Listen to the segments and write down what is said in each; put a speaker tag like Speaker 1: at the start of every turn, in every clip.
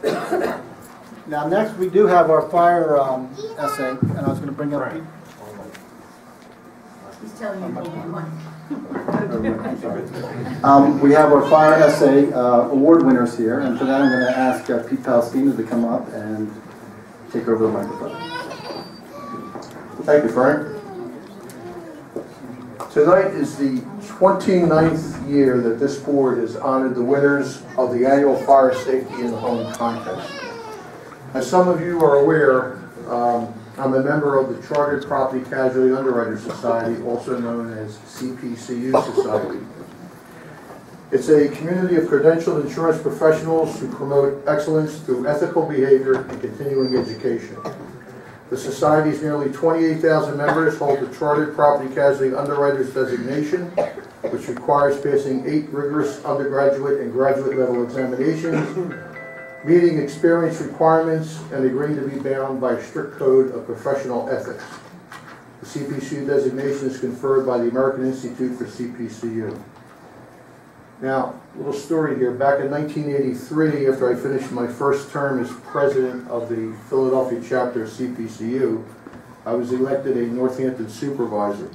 Speaker 1: Now next we do have our fire essay, and I was going to bring up Pete.
Speaker 2: He's telling you one.
Speaker 1: We have our fire essay award winners here, and for that I'm going to ask Pete Palestina to come up and take over the microphone.
Speaker 3: Thank you, Frank. Tonight is the 29th year that this board has honored the winners of the annual Fire Safety in the Home contest. As some of you are aware, I'm a member of the Chartered Property Casualty Underwriters Society, also known as CPCU Society. It's a community of credentialed insurance professionals who promote excellence through ethical behavior and continuing education. The Society's nearly 28,000 members hold the Chartered Property Casualty Underwriters designation, which requires passing 8 rigorous undergraduate and graduate level examinations, meeting experience requirements, and agreeing to be bound by a strict code of professional ethics. The CPCU designation is conferred by the American Institute for CPCU. Now, a little story here. Back in 1983, after I finished my first term as president of the Philadelphia chapter of CPCU, I was elected a Northampton Supervisor.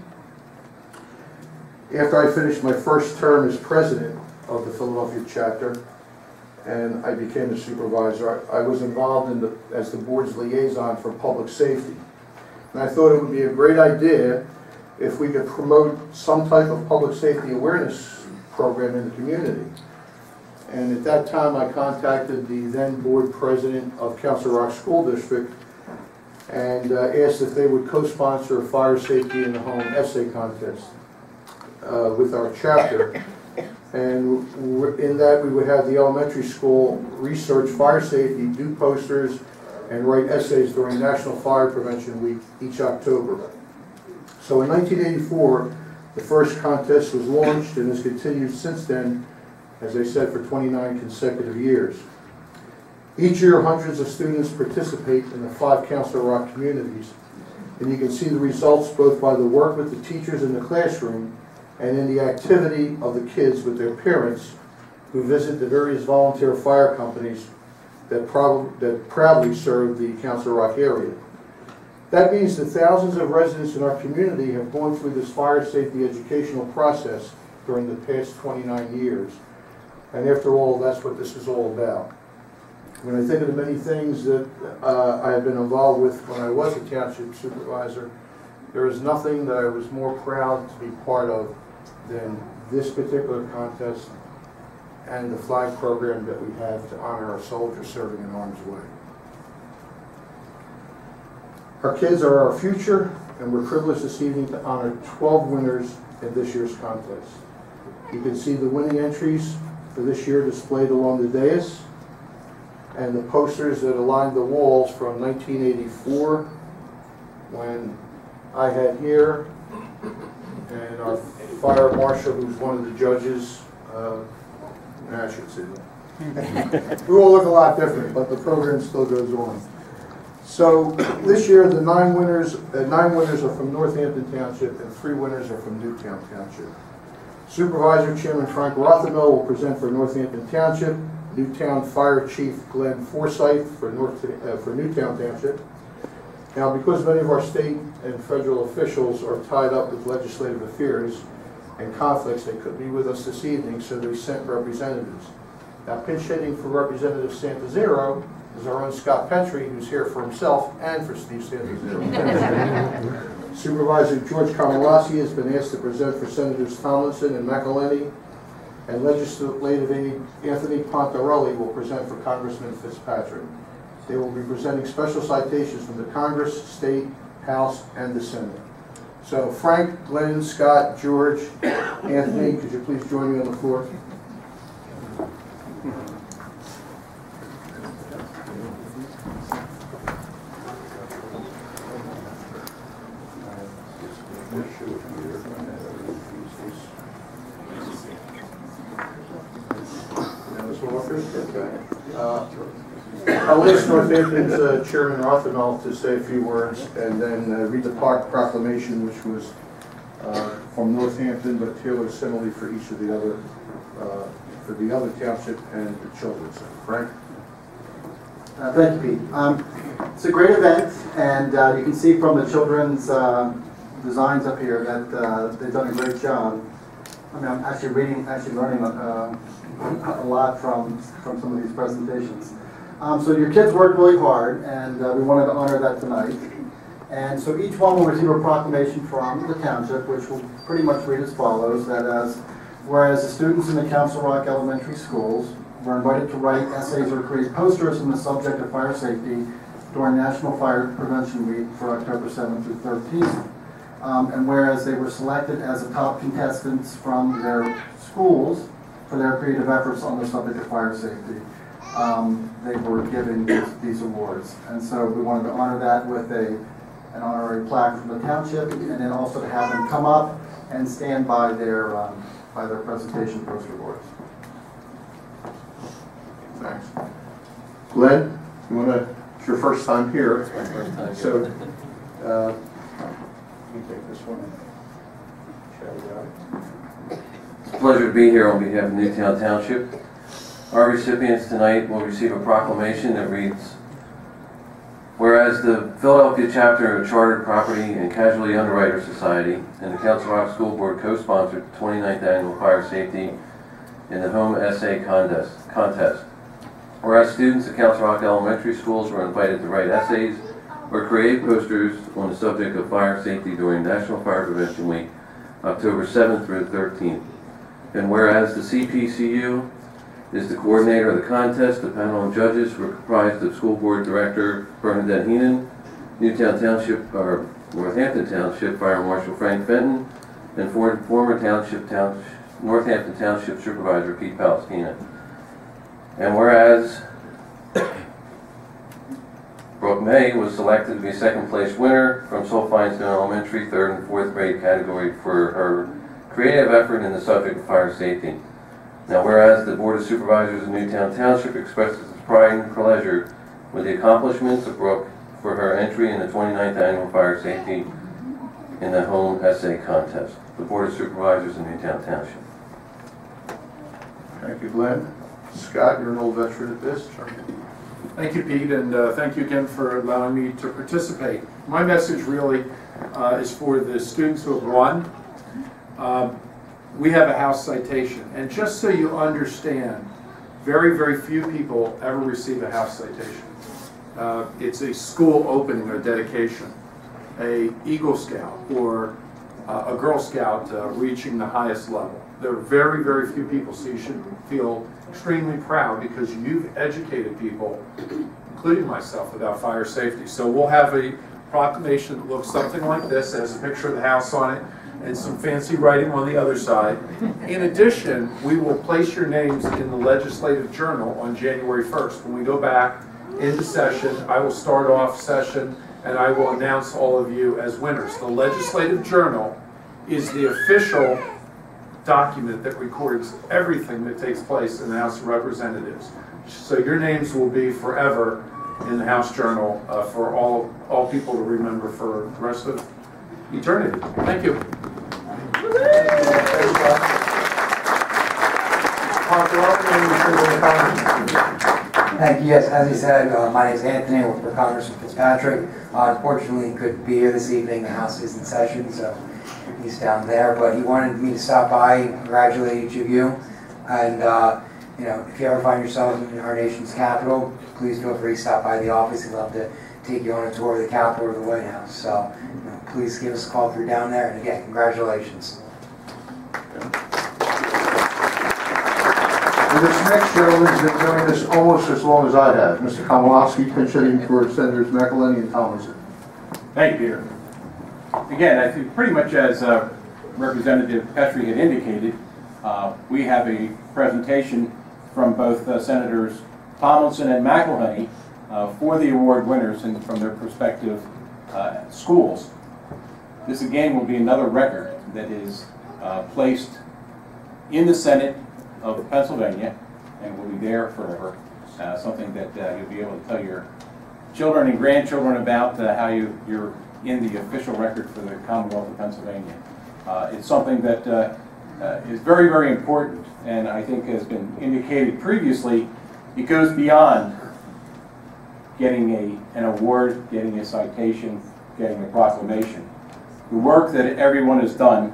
Speaker 3: After I finished my first term as president of the Philadelphia chapter, and I became a supervisor, I was involved as the board's liaison for public safety. And I thought it would be a great idea if we could promote some type of public safety awareness program in the community. And at that time I contacted the then board president of Council Rock School District and asked if they would co-sponsor a Fire Safety in the Home essay contest with our chapter. And in that we would have the elementary school research fire safety, do posters, and write essays during National Fire Prevention Week each October. So in 1984, the first contest was launched and has continued since then, as I said, for 29 consecutive years. Each year, hundreds of students participate in the 5 Council Rock communities, and you can see the results both by the work with the teachers in the classroom and in the activity of the kids with their parents who visit the various volunteer fire companies that proudly serve the Council Rock area. That means that thousands of residents in our community have gone through this fire safety educational process during the past 29 years. And after all, that's what this is all about. When I think of the many things that I have been involved with when I was a township supervisor, there is nothing that I was more proud to be part of than this particular contest and the flag program that we have to honor our soldiers serving in harm's way. Our kids are our future, and we're privileged this evening to honor 12 winners in this year's contest. You can see the winning entries for this year displayed along the dais, and the posters that align the walls from 1984, when I had here, and our fire marshal, who's one of the judges, I should say that. We all look a lot different, but the program still goes on. So this year, the 9 winners are from Northampton Township, and 3 winners are from Newtown Township. Supervisor Chairman Frank Rothermel will present for Northampton Township. Newtown Fire Chief Glenn Forsyth for Newtown Township. Now, because many of our state and federal officials are tied up with legislative affairs and conflicts, they couldn't be with us this evening, so they sent representatives. Now, pinch hitting for Representative Santarsiero is our own Scott Petri, who's here for himself and for Steve Santarsiero. Supervisor George Komelasky has been asked to present for Senators Tomlinson and McIllhenney, and Legislative Aide Anthony Pontarelli will present for Congressman Fitzpatrick. They will be presenting special citations from the Congress, State, House, and the Senate. So Frank, Glenn, Scott, George, Anthony, could you please join me on the floor? I'll ask Northampton's Chairman Rothermel to say a few words and then read the proclamation, which was from Northampton, but tailored similarly for each of the other township and the children. So, Frank.
Speaker 1: Thank you, Pete. It's a great event, and you can see from the children's designs up here that they've done a great job. I mean, I'm actually learning a lot from some of these presentations. So your kids worked really hard, and we wanted to honor that tonight. And so each one will receive a proclamation from the Township, which will pretty much read as follows, whereas the students in the Council Rock Elementary Schools were invited to write essays or create posters on the subject of fire safety during National Fire Prevention Week for October 7th through 13th. And whereas they were selected as the top contestants from their schools for their creative efforts on the subject of fire safety, they were given these awards. And so we wanted to honor that with an honorary plaque from the Township, and then also to have them come up and stand by their presentation poster boards.
Speaker 3: Thanks. Glenn, it's your first time here.
Speaker 1: It's my first time here.
Speaker 3: So, you take this one.
Speaker 2: It's a pleasure to be here on behalf of Newtown Township. Our recipients tonight will receive a proclamation that reads, whereas the Philadelphia chapter of Chartered Property and Casualty Underwriter Society and the Council Rock School Board co-sponsored the 29th Annual Fire Safety in the Home Essay Contest. Whereas students at Council Rock Elementary Schools were invited to write essays or create posters on the subject of fire safety during National Fire Prevention Week, October 7th through 13th. And whereas the CPCU is the coordinator of the contest, the panel of judges were comprised of School Board Director Bernadette Heenan, Newtown Township, or Northampton Township Fire Marshal Frank Fenton, and former Northampton Township Supervisor Pete Palestina. And whereas Brooke May was selected to be second place winner from Sulphine Elementary 3rd and 4th grade category for her creative effort in the subject of fire safety. Now whereas the Board of Supervisors of Newtown Township expresses its pride and pleasure with the accomplishments of Brooke for her entry in the 29th Annual Fire Safety in the Home Essay Contest. The Board of Supervisors of Newtown Township.
Speaker 3: Thank you, Glenn. Scott, you're an old veteran at this.
Speaker 4: Thank you, Pete, and thank you again for allowing me to participate. My message really is for the students who have won. We have a house citation, and just so you understand, very, very few people ever receive a house citation. It's a school opening or dedication, a Eagle Scout or a Girl Scout reaching the highest level. There are very, very few people, so you should feel extremely proud because you've educated people, including myself, about fire safety. So we'll have a proclamation that looks something like this, has a picture of the house on it, and some fancy writing on the other side. In addition, we will place your names in the Legislative Journal on January 1st. When we go back into session, I will start off session and I will announce all of you as winners. The Legislative Journal is the official document that records everything that takes place in the House of Representatives. So your names will be forever in the House Journal for all people to remember for the rest of eternity. Thank you.
Speaker 5: Thank you. Yes, as he said, my name is Anthony. I work for Congressman Fitzpatrick. Unfortunately, he couldn't be here this evening. The House is in session, so he's down there. But he wanted me to stop by and congratulate each of you. And you know, if you ever find yourself in our nation's capital, please feel free to stop by the office. We'd love to take you on a tour of the Capitol or the White House. So you know, please give us a call if you're down there. And again, congratulations.
Speaker 3: And this next gentleman's been doing this almost as long as I have. Mr. Komelasky, pinch hitting for Senators McIllhenney and Tomlinson.
Speaker 6: Thank you, Peter. Again, I think pretty much as Representative Petri had indicated, we have a presentation from both Senators Tomlinson and McIllhenney for the award winners and from their respective schools. This again will be another record that is placed in the Senate of Pennsylvania and will be there forever. Something that you'll be able to tell your children and grandchildren about how you're in the official record for the Commonwealth of Pennsylvania. It's something that is very, very important, and I think has been indicated previously. It goes beyond getting an award, getting a citation, getting a proclamation. The work that everyone has done,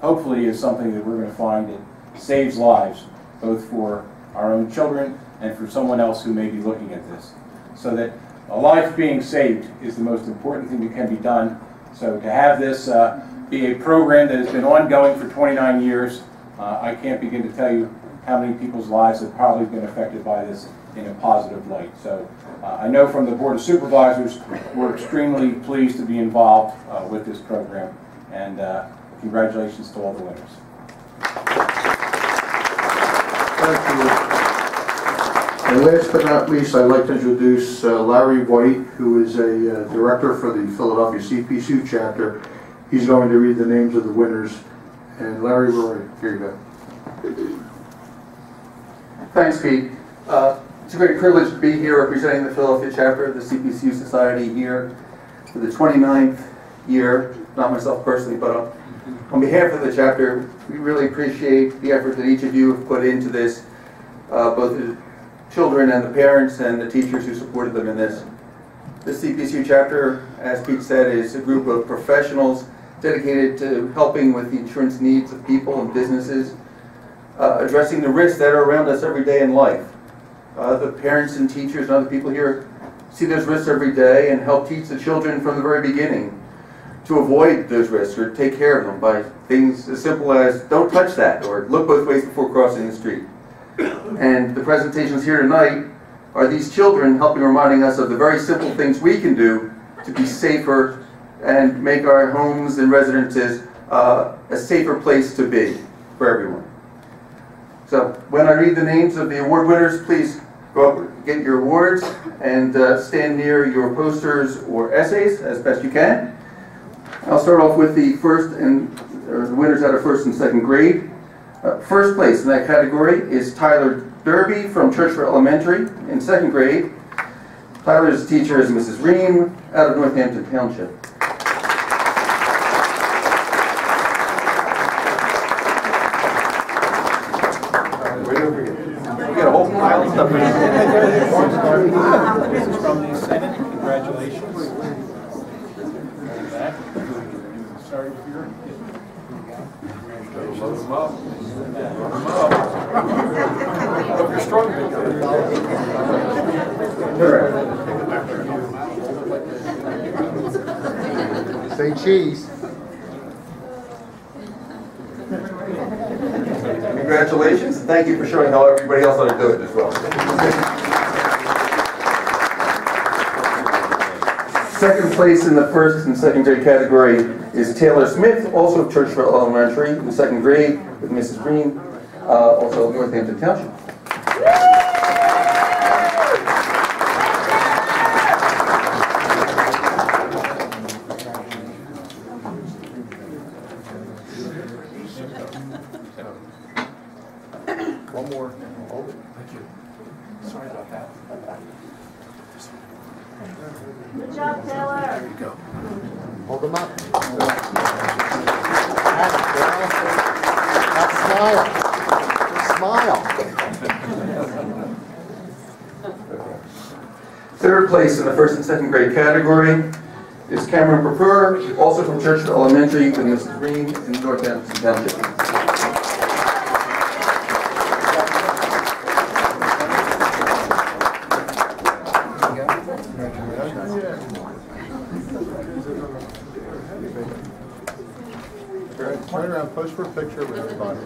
Speaker 6: hopefully, is something that we're going to find that saves lives, both for our own children and for someone else who may be looking at this. So that a life being saved is the most important thing that can be done. So to have this be a program that has been ongoing for 29 years, I can't begin to tell you how many people's lives have probably been affected by this in a positive light. So I know from the Board of Supervisors, we're extremely pleased to be involved with this program, and congratulations to all the winners.
Speaker 3: Thank you. And last but not least, I'd like to introduce Larry White, who is a director for the Philadelphia CPCU chapter. He's going to read the names of the winners. And Larry, here you go.
Speaker 7: Thanks, Pete. It's a great privilege to be here representing the Philadelphia chapter of the CPCU Society here for the 29th year, not myself personally, but on behalf of the chapter, we really appreciate the effort that each of you have put into this, both the children and the parents and the teachers who supported them in this. The CPCU chapter, as Pete said, is a group of professionals dedicated to helping with the insurance needs of people and businesses, addressing the risks that are around us every day in life. The parents and teachers and other people here see those risks every day and help teach the children from the very beginning to avoid those risks or take care of them by things as simple as don't touch that or look both ways before crossing the street. And the presentations here tonight are these children helping reminding us of the very simple things we can do to be safer and make our homes and residences a safer place to be for everyone. So when I read the names of the award winners, please go up, get your awards, and stand near your posters or essays as best you can. I'll start off with the the winners out of first and second grade. First place in that category is Tyler Derby from Churchville Elementary in second grade. Tyler's teacher is Mrs. Ream out of Northampton Township.
Speaker 3: Right over here.
Speaker 7: We got a whole pile of stuff.
Speaker 6: This is from the Senate. Congratulations. Sorry for your load them up. Hope you're strong.
Speaker 3: Say cheese.
Speaker 7: Congratulations, and thank you for showing how everybody else ought to do it as well. Second place in the first and second grade category is Taylor Smith, also of Churchville Elementary, in second grade with Mrs. Green, also of Northampton Township.
Speaker 3: One more.
Speaker 4: Thank you. Sorry about that.
Speaker 8: Good job, Taylor.
Speaker 4: There you go.
Speaker 3: Hold them up. That smile.
Speaker 7: Third place in the first and second grade category is Cameron Purpura, also from Churchville Elementary with Mrs. Green in Northampton Township.
Speaker 3: Turn around, pose for a picture with everybody.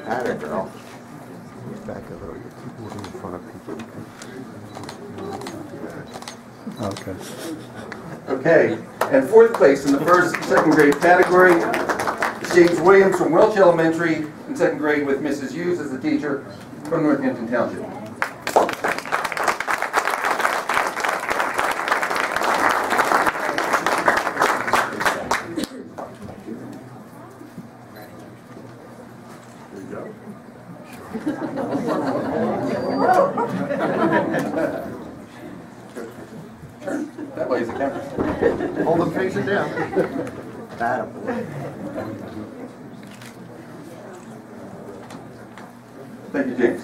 Speaker 3: Atta girl. Back a little bit. People in front of people. Okay.
Speaker 7: Okay, and fourth place in the first and second grade category is James Williams from Welch Elementary in second grade with Mrs. Hughes as the teacher from Northampton Township. That way is the camera.
Speaker 3: Hold them facing down. Atta boy.
Speaker 7: Thank you, James.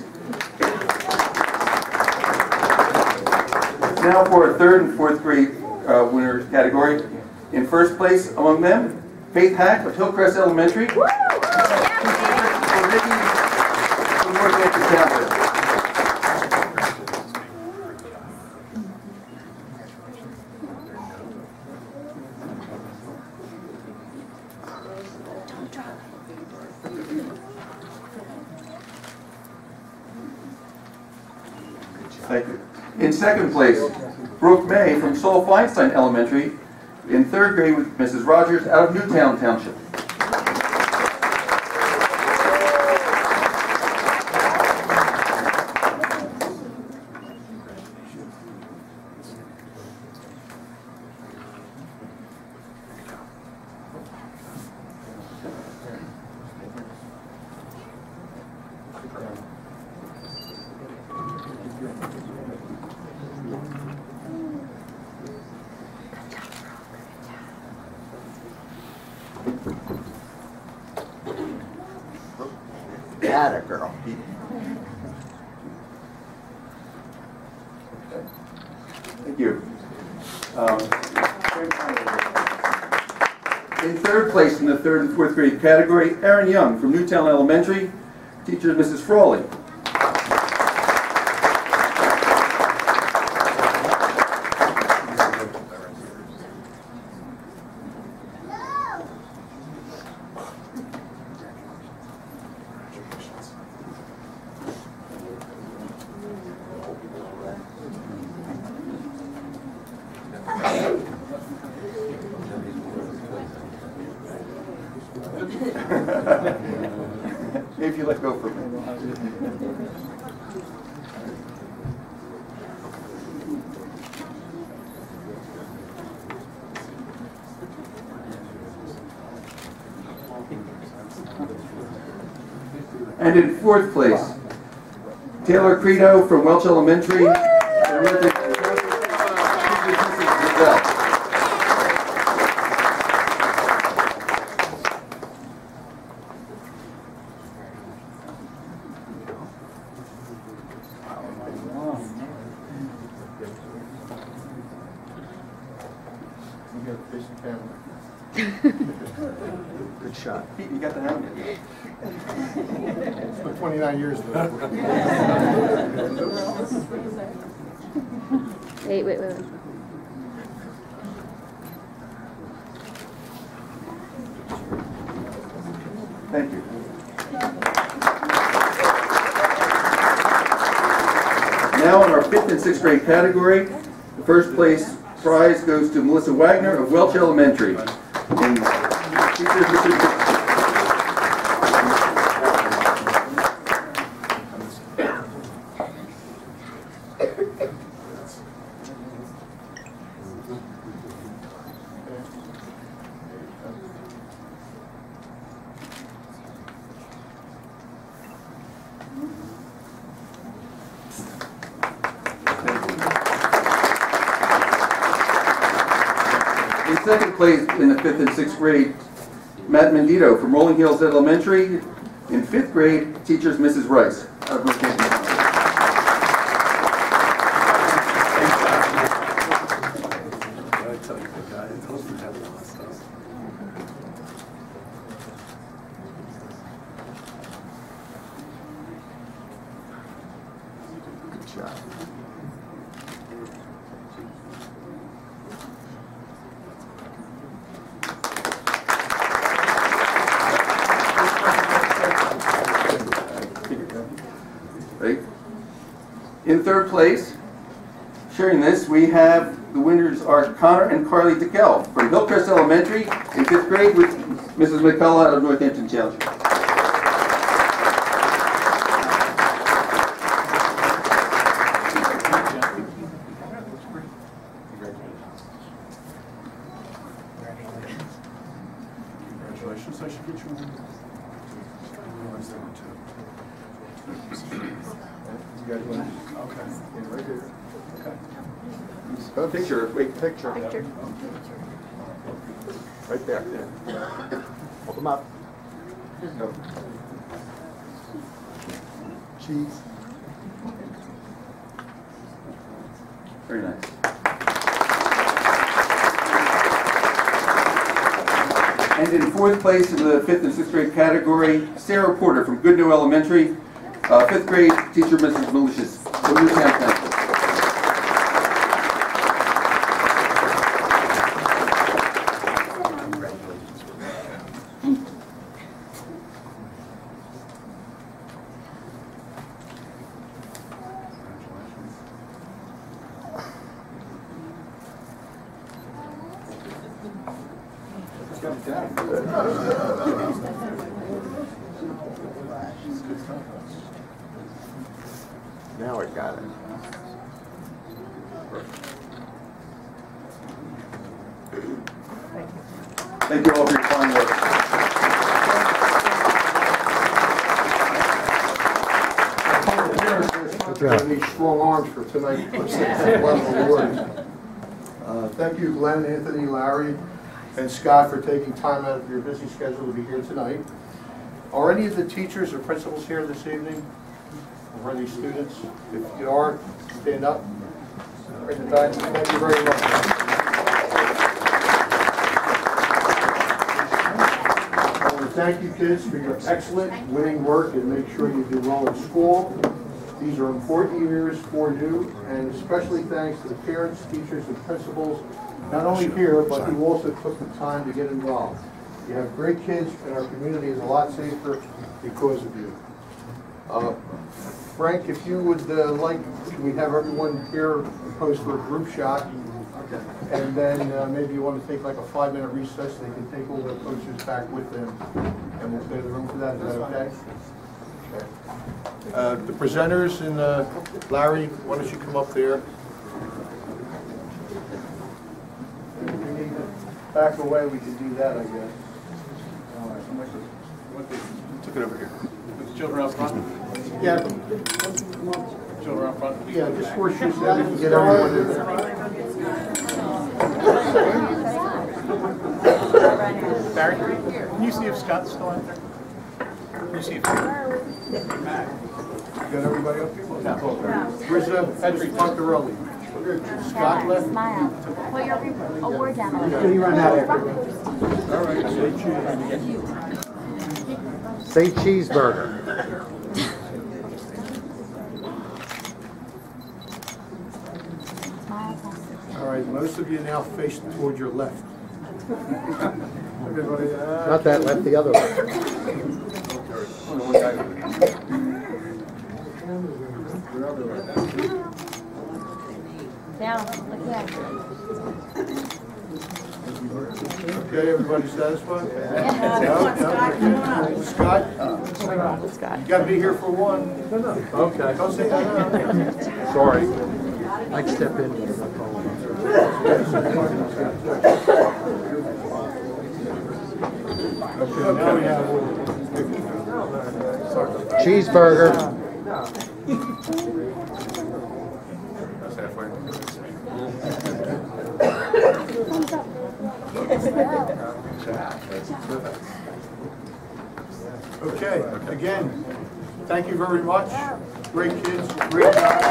Speaker 7: Now for our third and fourth grade winner category. In first place among them, Faith Hack of Hillcrest Elementary. From Northampton Township. Thank you. In second place, Brooke May from Saul Feinstein Elementary. In third grade with Mrs. Rogers out of Newtown Township.
Speaker 9: Atta girl.
Speaker 7: Thank you. In third place in the third and fourth grade category, Erin Young from Newtown Elementary, teacher Mrs. Frawley. Maybe if you let go for a minute. And in fourth place, Taylor Credo from Welch Elementary.
Speaker 9: Good shot.
Speaker 7: Pete, you got the helmet.
Speaker 3: It's been 29 years ago.
Speaker 10: Wait.
Speaker 7: Thank you. Now in our fifth and sixth grade category, the first place prize goes to Melissa Wagner of Welch Elementary. And teachers, in second place in the fifth and sixth grade, Matt Mendito from Rolling Hills Elementary. In fifth grade, teachers Mrs. Rice of Northampton.
Speaker 9: Good job.
Speaker 7: Right. In third place, sharing this, we have the winners are Connor and Carly DeKell from Hillcrest Elementary in fifth grade with Mrs. McCullough of Northampton Township.
Speaker 4: Congratulations. I should get you one.
Speaker 3: You guys want
Speaker 4: Okay.
Speaker 3: to right here?
Speaker 4: Okay.
Speaker 3: Picture, wait, picture. Right there. Hold them up. Go. Cheese.
Speaker 7: Very nice. And in fourth place in the 5th and 6th grade category, Sarah Porter from Goodnow Elementary, 5th grade teacher Mrs. Malicious from Newtown Township.
Speaker 9: Now I got it.
Speaker 7: Thank you all for your fine work.
Speaker 3: I need strong arms for tonight. Thank you, Glenn, Anthony, Larry, and Scott for taking time out of your busy schedule to be here tonight. Are any of the teachers or principals here this evening? Or any students? If you are, stand up. Right in the back. Thank you very much. I want to thank you kids for your excellent winning work and make sure you do well in school. These are important years for you, and especially thanks to the parents, teachers, and principals, not only here, but who also took the time to get involved. You have great kids, and our community is a lot safer because of you. Frank, if you would like, we have everyone here post for a group shot, and then maybe you want to take like a 5-minute recess. They can take all their posters back with them, and we'll clear the room for that. Is that okay? The presenters and Larry, why don't you come up there? Back away, we can do that, I guess.
Speaker 6: Took it over here. With the children out front?
Speaker 3: Yeah.
Speaker 6: Children out front?
Speaker 3: Yeah, just horseshoe so we can get everyone in there.
Speaker 6: Barry, can you see if Scott's still out there? Can you see if Matt?
Speaker 3: You got everybody up here? Where's Petri Pontarelli? Scott left?
Speaker 8: Smile. Put your award down.
Speaker 3: You run out of all right,
Speaker 9: Say cheeseburger.
Speaker 3: All right, most of you now face toward your left. Everybody,
Speaker 9: Not that left, the other one.
Speaker 8: Down. Look here.
Speaker 3: Okay, everybody satisfied?
Speaker 8: Yeah.
Speaker 3: Scott? You gotta be here for one. Okay. Don't say that.
Speaker 9: Sorry. I'd step in.
Speaker 3: Okay, now we have
Speaker 9: Cheeseburger.
Speaker 3: Okay, again, thank you very much. Great kids, great job.